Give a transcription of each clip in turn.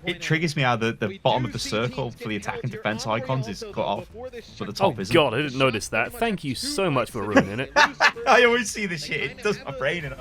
It triggers me how the bottom of the circle for the attack and defense icons is cut off, but the top isn't. God, I didn't notice that. Thank you so much for ruining it. I always see this shit. It does my brain in.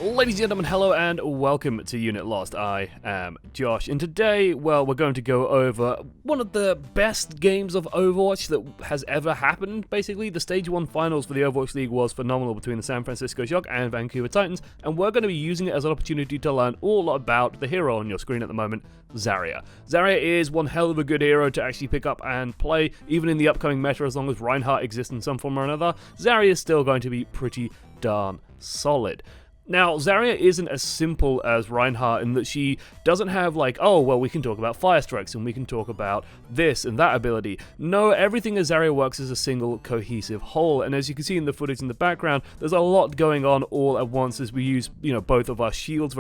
Ladies and gentlemen, hello and welcome to Unit Lost. I am Josh, and today, well, we're going to go over one of the best games of Overwatch that has ever happened, basically. The Stage 1 finals for the Overwatch League was phenomenal between the San Francisco Shock and Vancouver Titans, and we're going to be using it as an opportunity to learn all about the hero on your screen at the moment, Zarya. Zarya is one hell of a good hero to actually pick up and play, even in the upcoming meta. As long as Reinhardt exists in some form or another, Zarya is still going to be pretty darn solid. Now, Zarya isn't as simple as Reinhardt in that she doesn't have like, oh, well, we can talk about fire strikes and we can talk about this and that ability. No, everything as Zarya works as a single cohesive whole, and as you can see in the footage in the background, there's a lot going on all at once as we use, both of our shields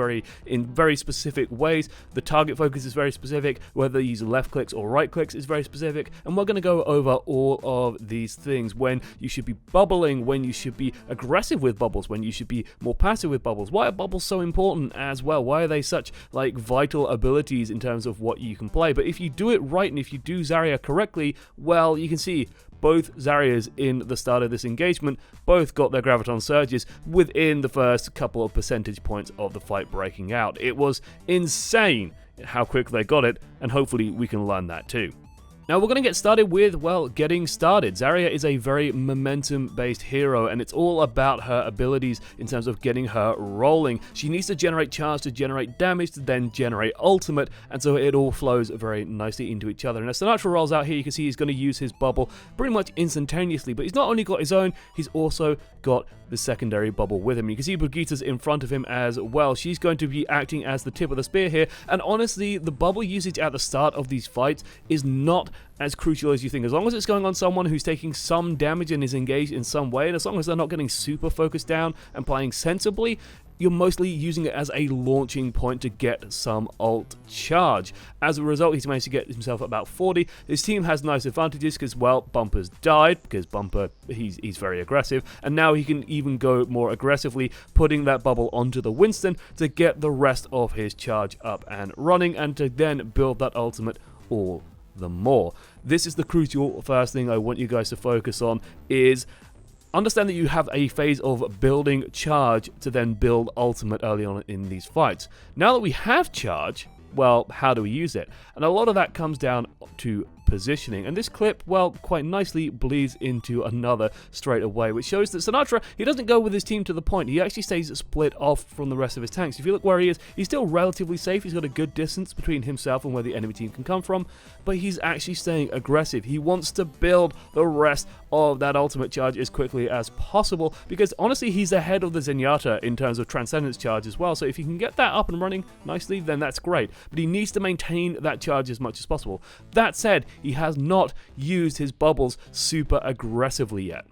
in very specific ways. The target focus is very specific, whether you use left clicks or right clicks is very specific, and we're going to go over all of these things. When you should be bubbling, when you should be aggressive with bubbles, when you should be more passive with bubbles. Why are bubbles so important as well? Why are they such vital abilities in terms of what you can play? But if you do it right and if you do Zarya correctly, well, you can see both Zaryas in the start of this engagement both got their graviton surges within the first couple of percentage points of the fight breaking out. It was insane how quick they got it, and hopefully we can learn that too. Now we're going to get started with, well, getting started. Zarya is a very momentum-based hero, and it's all about her abilities in terms of getting her rolling. She needs to generate charge to generate damage to then generate ultimate, and so it all flows very nicely into each other. And as Sinatraa rolls out here, you can see he's going to use his bubble pretty much instantaneously, but he's not only got his own, he's also got the secondary bubble with him. You can see Brigitta's in front of him as well. She's going to be acting as the tip of the spear here, and honestly, the bubble usage at the start of these fights is not as crucial as you think. As long as it's going on someone who's taking some damage and is engaged in some way, and as long as they're not getting super focused down and playing sensibly, you're mostly using it as a launching point to get some ult charge. As a result, he's managed to get himself about 40. His team has nice advantages because, well, Bumper's died, because Bumper, he's very aggressive, and now he can even go more aggressively, putting that bubble onto the Winston to get the rest of his charge up and running, and to then build that ultimate all the more. This is the crucial first thing I want you guys to focus on, is understand that you have a phase of building charge to then build ultimate early on in these fights. Now that we have charge, well, how do we use it? And a lot of that comes down to positioning, and this clip, well, quite nicely bleeds into another straight away, which shows that Sinatraa, he doesn't go with his team to the point. He actually stays split off from the rest of his tanks. If you look where he is, he's still relatively safe. He's got a good distance between himself and where the enemy team can come from, but he's actually staying aggressive. He wants to build the rest of that ultimate charge as quickly as possible, because honestly, he's ahead of the Zenyatta in terms of transcendence charge as well. So if you can get that up and running nicely, then that's great, but he needs to maintain that charge as much as possible. That said, he has not used his bubbles super aggressively yet.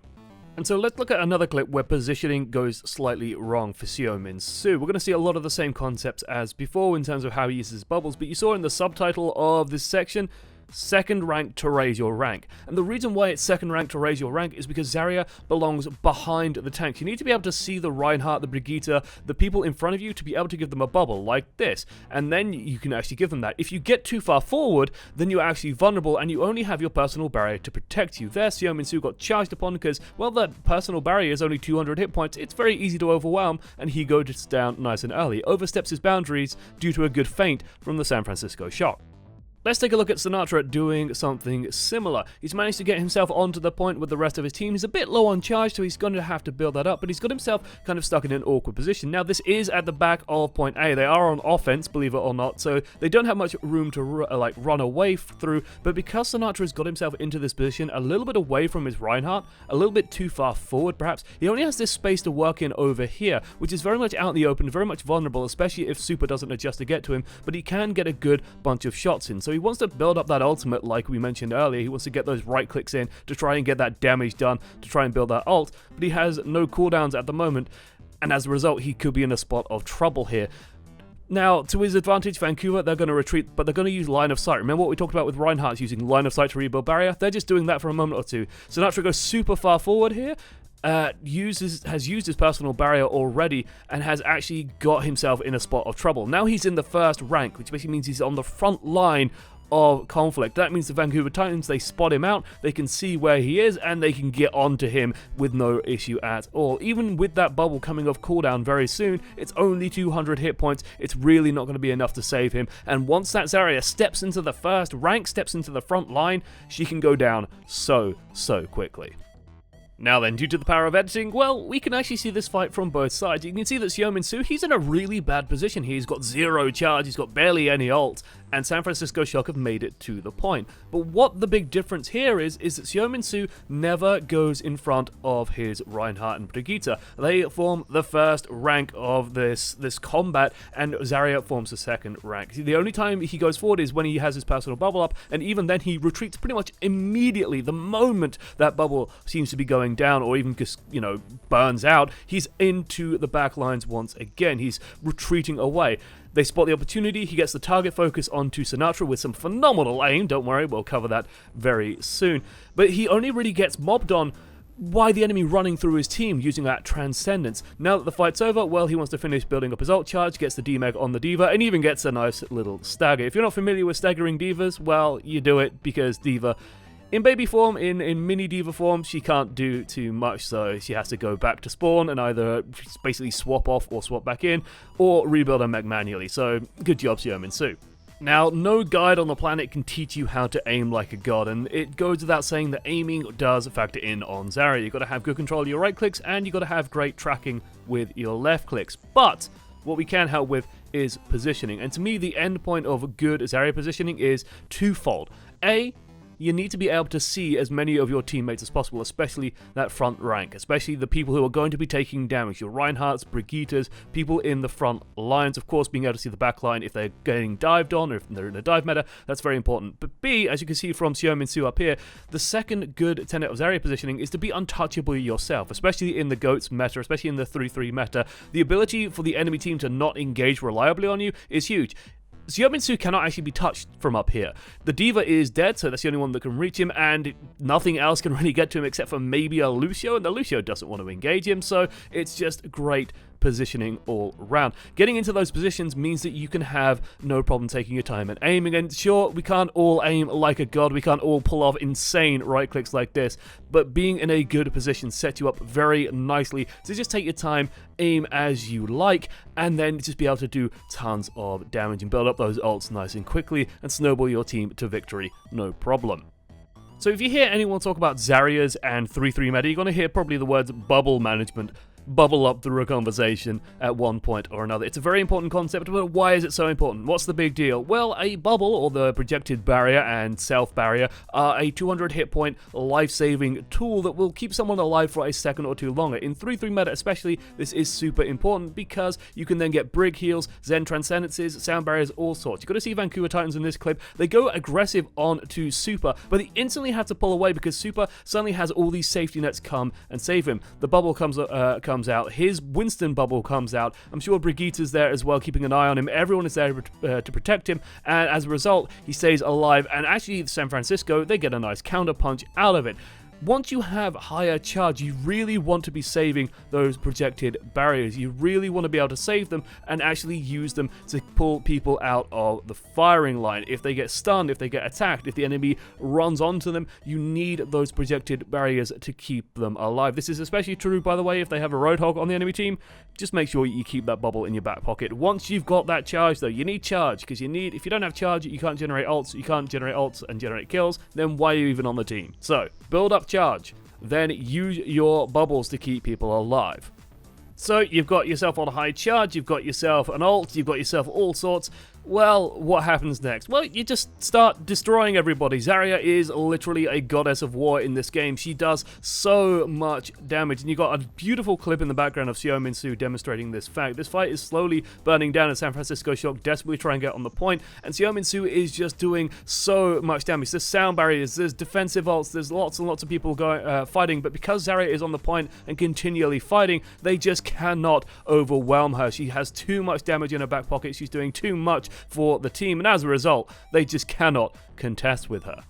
And so let's look at another clip where positioning goes slightly wrong for Seominsoo. We're going to see a lot of the same concepts as before in terms of how he uses his bubbles, but you saw in the subtitle of this section, second rank to raise your rank. And the reason why it's second rank to raise your rank is because Zarya belongs behind the tank. You need to be able to see the Reinhardt, the Brigitta, the people in front of you to be able to give them a bubble like this. And then you can actually give them that. If you get too far forward, then you're actually vulnerable and you only have your personal barrier to protect you. There, Seominsoo got charged upon because, well, that personal barrier is only 200 hit points. It's very easy to overwhelm, and he goes down nice and early. Oversteps his boundaries due to a good feint from the San Francisco Shock. Let's take a look at Sinatraa doing something similar. He's managed to get himself onto the point with the rest of his team. He's a bit low on charge, so he's going to have to build that up, but he's got himself kind of stuck in an awkward position. Now, this is at the back of point A. They are on offense, believe it or not, so they don't have much room to run away through, but because Sinatra's got himself into this position a little bit away from his Reinhardt, a little bit too far forward perhaps, he only has this space to work in over here, which is very much out in the open, very much vulnerable, especially if Super doesn't adjust to get to him, but he can get a good bunch of shots in. So he wants to build up that ultimate like we mentioned earlier. He wants to get those right clicks in to try and get that damage done, to try and build that ult, but he has no cooldowns at the moment, and as a result he could be in a spot of trouble here. Now, to his advantage, Vancouver, they're going to retreat, but they're going to use line of sight. Remember what we talked about with Reinhardt using line of sight to rebuild barrier? They're just doing that for a moment or two. Sinatraa goes super far forward here, has used his personal barrier already and has actually got himself in a spot of trouble. Now he's in the first rank, which basically means he's on the front line of conflict. That means the Vancouver Titans, they spot him out, they can see where he is, and they can get onto him with no issue at all. Even with that bubble coming off cooldown very soon, it's only 200 hit points, it's really not going to be enough to save him, and once that Zarya steps into the first rank, steps into the front line, she can go down so quickly. Now then, due to the power of editing, well, we can actually see this fight from both sides. You can see that Seominsoo, he's in a really bad position here. He's got 0 charge, he's got barely any ult, and San Francisco Shock have made it to the point. But what the big difference here is that Seominsoo never goes in front of his Reinhardt and Brigitte. They form the first rank of this combat, and Zarya forms the second rank. See, the only time he goes forward is when he has his personal bubble up, and even then he retreats pretty much immediately. The moment that bubble seems to be going down, or even just, burns out, he's into the back lines once again. He's retreating away. They spot the opportunity, he gets the target focus onto Sinatraa with some phenomenal aim. Don't worry, we'll cover that very soon. But he only really gets mobbed on by the enemy running through his team using that transcendence. Now that the fight's over, well, he wants to finish building up his ult charge, gets the DMAG on the D.Va, and even gets a nice little stagger. If you're not familiar with staggering D.Vas, well, you do it because D.Va, in baby form, in mini D.Va form, she can't do too much, so she has to go back to spawn and either basically swap off or swap back in, or rebuild her mech manually, so good job, Seominsoo. Now, no guide on the planet can teach you how to aim like a god, and it goes without saying that aiming does factor in on Zarya. You've got to have good control of your right clicks, and you've got to have great tracking with your left clicks, but what we can help with is positioning, and to me, the end point of good Zarya positioning is twofold. A, you need to be able to see as many of your teammates as possible, especially that front rank, especially the people who are going to be taking damage, your Reinhardts, Brigittas, people in the front lines. Of course, being able to see the back line if they're getting dived on or if they're in a dive meta, that's very important. But B, as you can see from Seominsoo up here, the second good tenet of Zarya positioning is to be untouchable yourself, especially in the GOATS meta, especially in the 3-3 meta. The ability for the enemy team to not engage reliably on you is huge. Seominsoo cannot actually be touched from up here. The D.Va is dead, so that's the only one that can reach him, and nothing else can really get to him except for maybe a Lucio, and the Lucio doesn't want to engage him, so it's just great positioning all round. Getting into those positions means that you can have no problem taking your time and aiming, and sure, we can't all aim like a god, we can't all pull off insane right clicks like this, but being in a good position sets you up very nicely to just take your time, aim as you like, and then just be able to do tons of damage and build up those ults nice and quickly and snowball your team to victory, no problem. So if you hear anyone talk about Zaryas and 3-3 meta, you're going to hear probably the words bubble management bubble up through a conversation at one point or another. It's a very important concept, but why is it so important? What's the big deal? Well, a bubble, or the projected barrier and self-barrier, are a 200 hit point life-saving tool that will keep someone alive for a second or two longer. In 3-3 meta especially, this is super important because you can then get Brig heals, Zen transcendences, sound barriers, all sorts. You've got to see Vancouver Titans in this clip. They go aggressive on to Super, but they instantly have to pull away because Super suddenly has all these safety nets come and save him. The bubble comes out, his Winston bubble comes out, I'm sure Brigitte's there as well, keeping an eye on him, everyone is there to protect him, and as a result, he stays alive, and actually San Francisco, they get a nice counter punch out of it. Once you have higher charge, you really want to be saving those projected barriers. You really want to be able to save them and actually use them to pull people out of the firing line. If they get stunned, if they get attacked, if the enemy runs onto them, you need those projected barriers to keep them alive. This is especially true, by the way, if they have a Roadhog on the enemy team. Just make sure you keep that bubble in your back pocket. Once you've got that charge, though, you need charge, because if you don't have charge, you can't generate ults and generate kills, then why are you even on the team? So, build up charge, then use your bubbles to keep people alive. So you've got yourself on a high charge, you've got yourself an ult, you've got yourself all sorts. Well, what happens next? Well, you just start destroying everybody. Zarya is literally a goddess of war in this game. She does so much damage, and you've got a beautiful clip in the background of Seominsoo demonstrating this fact. This fight is slowly burning down as San Francisco Shock desperately try and get on the point, and Seominsoo is just doing so much damage. There's sound barriers, there's defensive ults, there's lots and lots of people fighting, but because Zarya is on the point and continually fighting, they just cannot overwhelm her. She has too much damage in her back pocket, she's doing too much for the team, and as a result, they just cannot contest with her.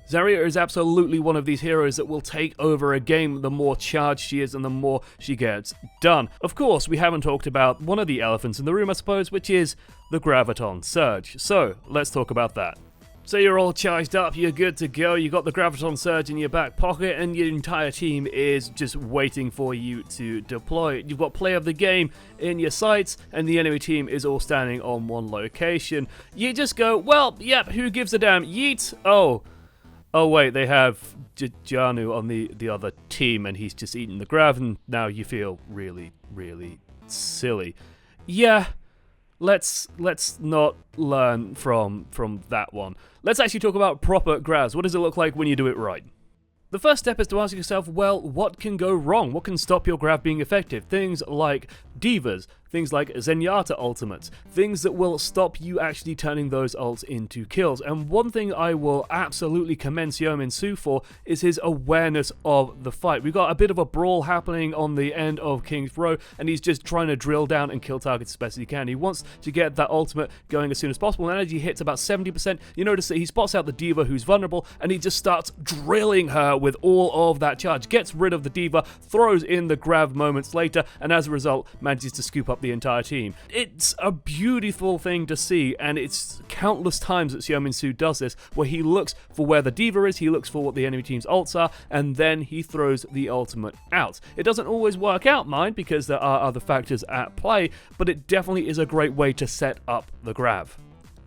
Zarya is absolutely one of these heroes that will take over a game the more charged she is and the more she gets done. Of course, we haven't talked about one of the elephants in the room, I suppose, which is the graviton surge. So, let's talk about that. So you're all charged up, you're good to go, you got the graviton surge in your back pocket, and your entire team is just waiting for you to deploy it. You've got play of the game in your sights, and the enemy team is all standing on one location. You just go, well, yep, who gives a damn? Yeet! Oh wait, they have Janu on the other team, and he's just eating the grav, and now you feel really, really silly. Yeah. Let's not learn from that one. Let's actually talk about proper gravs. What does it look like when you do it right? The first step is to ask yourself, well, what can go wrong? What can stop your grav being effective? Things like divas, things like Zenyatta ultimates, things that will stop you actually turning those ults into kills. And one thing I will absolutely commend Seominsoo for is his awareness of the fight. We've got a bit of a brawl happening on the end of King's Row, and he's just trying to drill down and kill targets as best as he can. He wants to get that ultimate going as soon as possible, and as he hits about 70%, you notice that he spots out the diva who's vulnerable, and he just starts drilling her with all of that charge, gets rid of the diva, throws in the grav moments later, and as a result manages to scoop up the entire team. It's a beautiful thing to see, and it's countless times that Seominsoo does this, where he looks for where the diva is, he looks for what the enemy team's ults are, and then he throws the ultimate out. It doesn't always work out, mind, because there are other factors at play, but it definitely is a great way to set up the grav.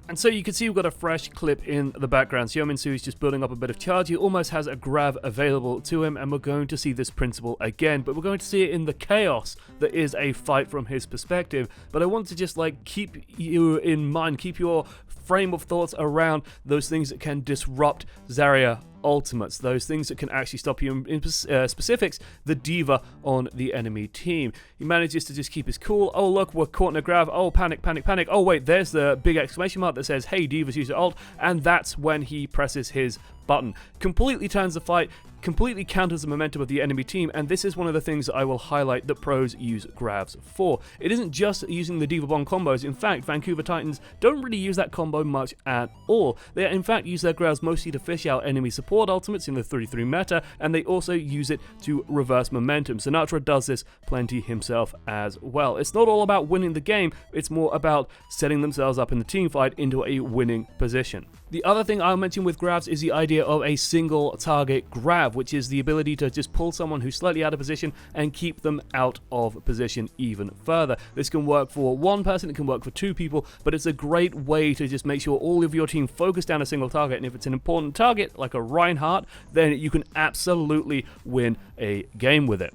And so you can see we've got a fresh clip in the background. Seominsoo is just building up a bit of charge. He almost has a grav available to him, and we're going to see this principle again, but we're going to see it in the chaos that is a fight from his perspective. But I want to just keep you in mind, keep your frame of thoughts around those things that can disrupt Zarya ultimates, those things that can actually stop you in specifics, the diva on the enemy team. He manages to just keep his cool. Oh look, we're caught in a grav. Oh, panic, panic, panic. Oh wait, there's the big exclamation mark that says, hey, diva's used your ult, and that's when he presses his button. Completely turns the fight, completely counters the momentum of the enemy team, and this is one of the things that I will highlight that pros use gravs for. It isn't just using the diva bomb combos. In fact, Vancouver Titans don't really use that combo much at all. They in fact use their gravs mostly to fish out enemy support ultimates in the 3-3 meta, and they also use it to reverse momentum. Sinatraa does this plenty himself as well. It's not all about winning the game, it's more about setting themselves up in the team fight into a winning position. The other thing I'll mention with gravs is the idea of a single target grab, which is the ability to just pull someone who's slightly out of position and keep them out of position even further. This can work for one person, it can work for two people, but it's a great way to just make sure all of your team focus down a single target, and if it's an important target, like a Reinhardt, then you can absolutely win a game with it.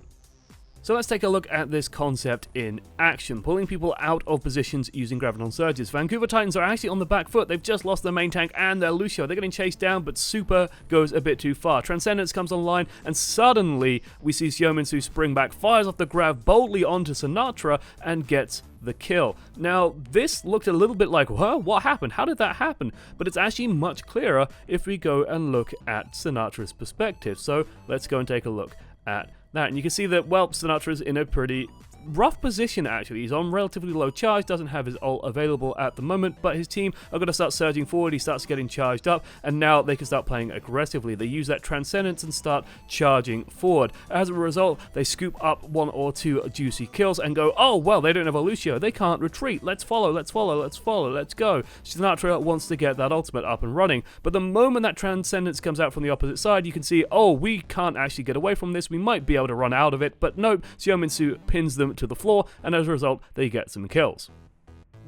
So let's take a look at this concept in action, pulling people out of positions using graviton surges. Vancouver Titans are actually on the back foot. They've just lost their main tank and their Lucio. They're getting chased down, but Super goes a bit too far. Transcendence comes online, and suddenly we see Seominsoo spring back, fires off the grav boldly onto Sinatraa, and gets the kill. Now, this looked a little bit like, huh, what happened? How did that happen? But it's actually much clearer if we go and look at Sinatra's perspective. So let's go and take a look at that, and you can see that, well, Sinatra's in a pretty rough position actually. He's on relatively low charge, doesn't have his ult available at the moment, but his team are going to start surging forward. He starts getting charged up, and now they can start playing aggressively. They use that transcendence and start charging forward. As a result, they scoop up one or two juicy kills and go, oh, well, they don't have a Lucio. They can't retreat. Let's follow, let's follow, let's follow, let's go. Sinatraa wants to get that ultimate up and running, but the moment that transcendence comes out from the opposite side, you can see, oh, we can't actually get away from this. We might be able to run out of it, but nope, Seominsoo pins them to the floor, and as a result, they get some kills.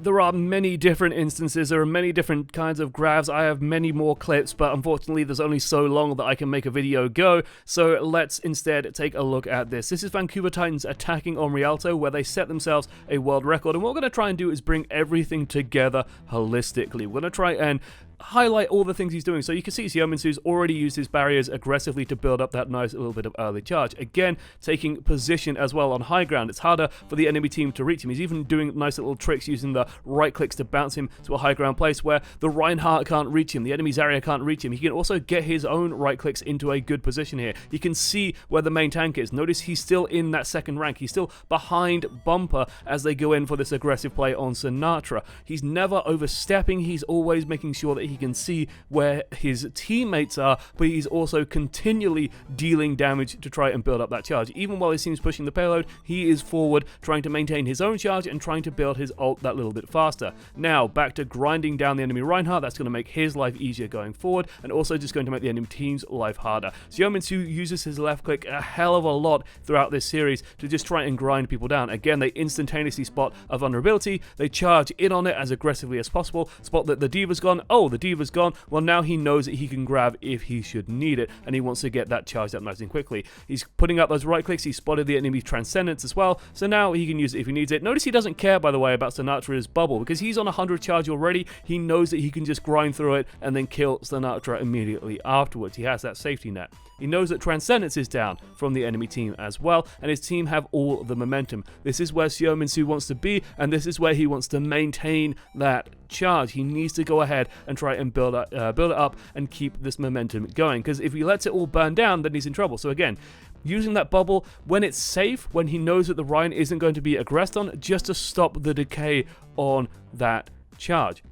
There are many different instances, there are many different kinds of gravs. I have many more clips, but unfortunately there's only so long that I can make a video go, so let's instead take a look at this. This is Vancouver Titans attacking on Rialto, where they set themselves a world record, and what we're going to try and do is bring everything together holistically. We're going to try and highlight all the things he's doing. So you can see Seominsoo's already used his barriers aggressively to build up that nice little bit of early charge. Again, taking position as well on high ground. It's harder for the enemy team to reach him. He's even doing nice little tricks using the right clicks to bounce him to a high ground place where the Reinhardt can't reach him, the enemy Zarya can't reach him. He can also get his own right clicks into a good position here. You can see where the main tank is. Notice he's still in that second rank. He's still behind Bumper as they go in for this aggressive play on Sinatraa. He's never overstepping. He's always making sure that that he can see where his teammates are, but he's also continually dealing damage to try and build up that charge. Even while his team's pushing the payload, he is forward trying to maintain his own charge and trying to build his ult that little bit faster. Now, back to grinding down the enemy Reinhardt. That's going to make his life easier going forward, and also just going to make the enemy team's life harder. Seominsoo uses his left click a hell of a lot throughout this series to just try and grind people down. Again, they instantaneously spot a vulnerability, they charge in on it as aggressively as possible, spot that the D.Va's gone, oh, the D.Va's gone, well now he knows that he can grab if he should need it, and he wants to get that charged up nice and quickly. He's putting up those right clicks, he spotted the enemy Transcendence as well, so now he can use it if he needs it. Notice he doesn't care, by the way, about Sinatra's bubble, because he's on 100 charge already. He knows that he can just grind through it and then kill Sinatraa immediately afterwards. He has that safety net. He knows that Transcendence is down from the enemy team as well, and his team have all the momentum. This is where Seominsoo wants to be, and this is where he wants to maintain that charge. He needs to go ahead and try and build it up and keep this momentum going, because if he lets it all burn down, then he's in trouble. So again, using that bubble when it's safe, when he knows that the Ryan isn't going to be aggressed on, just to stop the decay on that charge.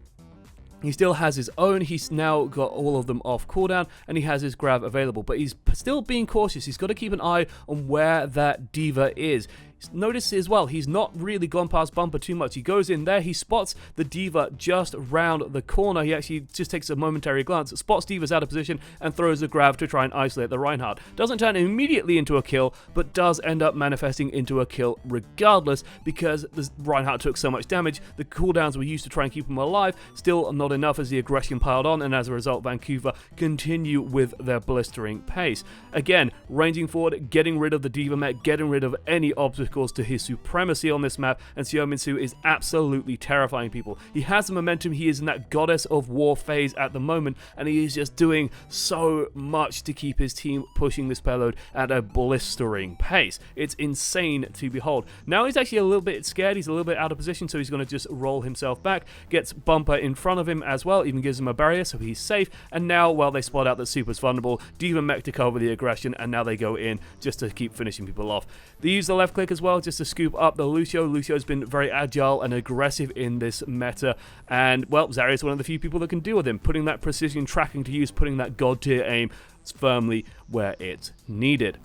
He still has his own, he's now got all of them off cooldown, and he has his grav available, but he's still being cautious. He's got to keep an eye on where that D.Va is. Notice as well, he's not really gone past Bumper too much. He goes in there, he spots the D.Va just round the corner. He actually just takes a momentary glance, spots D.Va's out of position, and throws a grav to try and isolate the Reinhardt. Doesn't turn immediately into a kill, but does end up manifesting into a kill regardless, because the Reinhardt took so much damage. The cooldowns were used to try and keep him alive, still not enough as the aggression piled on, and as a result, Vancouver continue with their blistering pace. Again, ranging forward, getting rid of the D.Va mech, getting rid of any obstacles to his supremacy on this map, and Seominsoo is absolutely terrifying people. He has the momentum, he is in that goddess of war phase at the moment, and he is just doing so much to keep his team pushing this payload at a blistering pace. It's insane to behold. Now he's actually a little bit scared, he's a little bit out of position, so he's going to just roll himself back, gets Bumper in front of him as well, even gives him a barrier so he's safe, and now, well, they spot out that Super's vulnerable, D.Va mech to cover the aggression, and now they go in just to keep finishing people off. They use the left click as well just to scoop up the Lucio. Lucio's been very agile and aggressive in this meta, and, well, Zarya's one of the few people that can deal with him, putting that precision tracking to use, putting that god tier aim firmly where it's needed.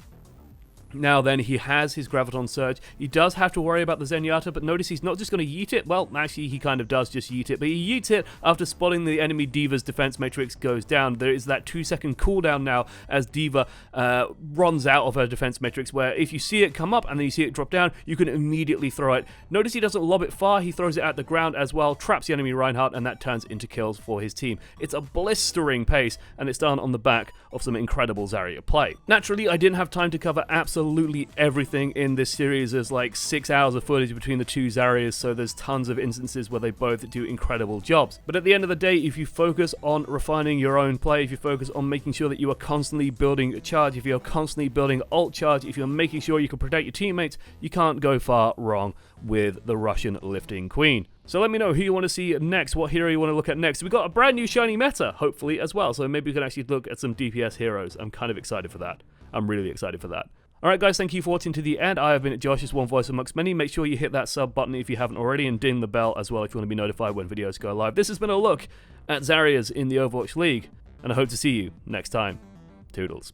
Now then, he has his Graviton Surge. He does have to worry about the Zenyatta, but notice he's not just going to yeet it. Well, actually, he kind of does just yeet it, but he yeets it after spotting the enemy D.Va's defense matrix goes down. There is that 2-second cooldown now as D.Va runs out of her defense matrix, where if you see it come up and then you see it drop down, you can immediately throw it. Notice he doesn't lob it far, he throws it at the ground as well, traps the enemy Reinhardt, and that turns into kills for his team. It's a blistering pace, and it's done on the back of some incredible Zarya play. Naturally, I didn't have time to cover absolutely everything in this series. There's like 6 hours of footage between the two Zaryas, so there's tons of instances where they both do incredible jobs. But at the end of the day, if you focus on refining your own play, if you focus on making sure that you are constantly building a charge, if you're constantly building ult charge, if you're making sure you can protect your teammates, you can't go far wrong with the Russian lifting queen. So let me know who you want to see next, what hero you want to look at next. We've got a brand new shiny meta, hopefully, as well, so maybe we can actually look at some DPS heroes. I'm kind of excited for that. I'm really excited for that. Alright guys, thank you for watching to the end. I have been Josh's one voice amongst many. Make sure you hit that sub button if you haven't already, and ding the bell as well if you want to be notified when videos go live. This has been a look at Zarya's in the Overwatch League, and I hope to see you next time. Toodles.